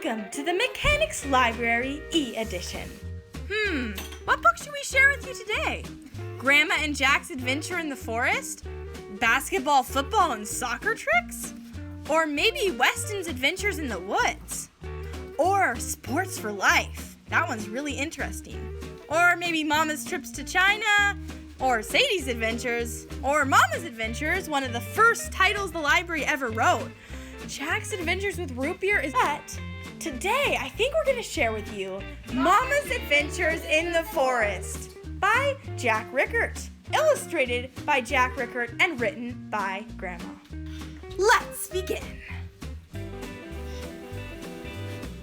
Welcome to the Mechanics Library e-edition. What book should we share with you today? Grandma and Jack's Adventure in the Forest? Basketball, football, and soccer tricks? Or maybe Weston's Adventures in the Woods? Or Sports for Life? That one's really interesting. Or maybe Mama's Trips to China? Or Sadie's Adventures? Or Mama's Adventures, one of the first titles the library ever wrote. Jack's Adventures with Root Beer is that. Today, I think we're going to share with you Mama's Adventures in the Forest by Jack Rickert, illustrated by Jack Rickert and written by Grandma. Let's begin.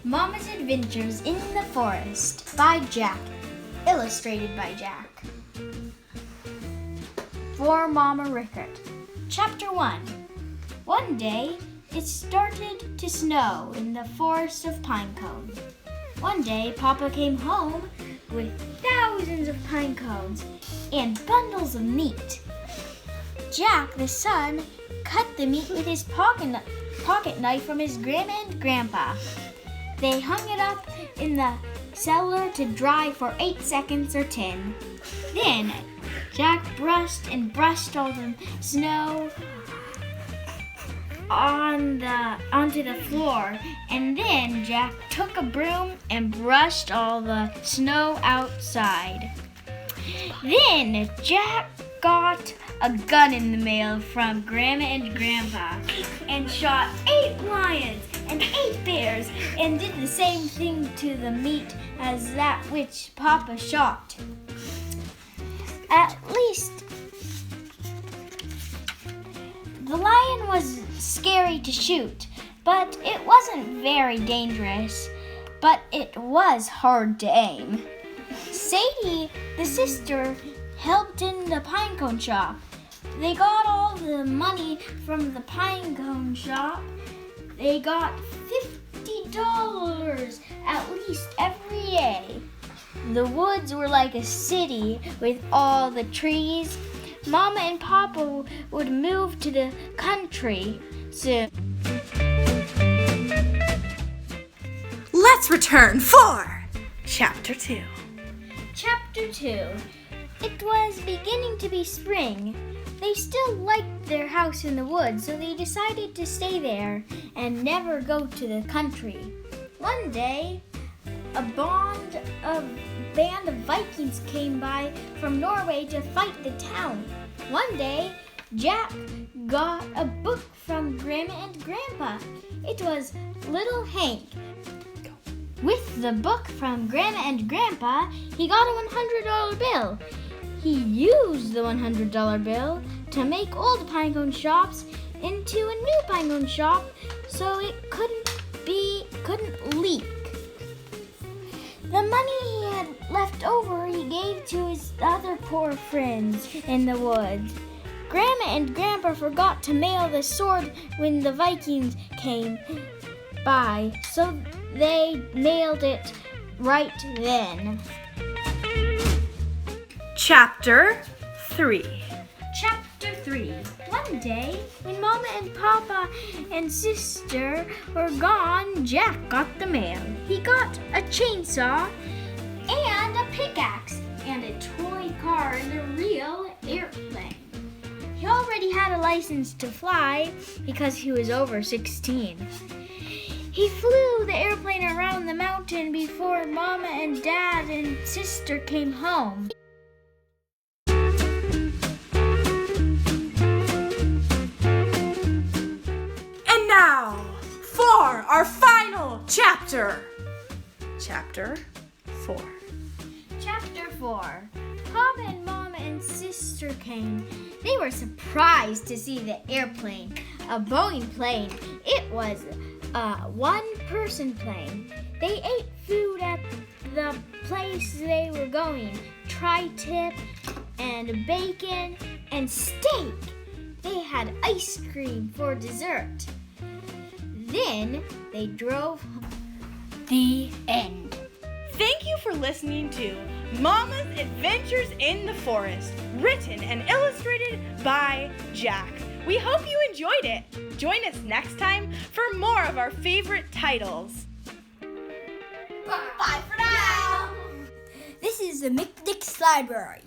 Mama's Adventures in the Forest by Jack, illustrated by Jack. For Mama Rickert. Chapter 1. One day, it started to snow in the forest of pine cones. One day, Papa came home with thousands of pine cones and bundles of meat. Jack, the son, cut the meat with his pocket knife from his grandma and grandpa. They hung it up in the cellar to dry for 8 seconds or 10. Then, Jack brushed all the snow onto the floor, and then Jack took a broom and brushed all the snow outside. Then Jack got a gun in the mail from Grandma and Grandpa and shot 8 lions and 8 bears and did the same thing to the meat as that which Papa shot. At least the lion was scary to shoot, but it wasn't very dangerous, but it was hard to aim. Sadie, the sister, helped in the pinecone shop. They got all the money from the pinecone shop. They got $50 at least every day. The woods were like a city with all the trees. Mama and Papa would move to the country soon. Let's return for Chapter 2. Chapter 2. It was beginning to be spring. They still liked their house in the woods, so they decided to stay there and never go to the country. One day, a band of Vikings came by from Norway to fight the town. One day, Jack got a book from Grandma and Grandpa. It was Little Hank. With the book from Grandma and Grandpa, he got a $100 bill. He used the $100 bill to make old pinecone shops into a new pinecone shop so it couldn't leak. The money he had left over he gave to his other poor friends in the woods. Grandma and Grandpa forgot to mail the sword when the Vikings came by, so they mailed it right then. Chapter 3. Chapter 3. One day, when Mama and Papa and sister were gone, Jack got the mail. He got a chainsaw and a pickaxe and a toy car and a real airplane. He already had a license to fly because he was over 16. He flew the airplane around the mountain before Mama and Dad and sister came home. Now, for our final chapter. Chapter 4. Chapter 4. Papa and Mama and sister came. They were surprised to see the airplane, a Boeing plane. It was a one-person plane. They ate food at the place they were going. Tri-tip and bacon and steak. They had ice cream for dessert. Then they drove home. The end. Thank you for listening to Mama's Adventures in the Forest, written and illustrated by Jack. We hope you enjoyed it. Join us next time for more of our favorite titles. is the McNick's Library.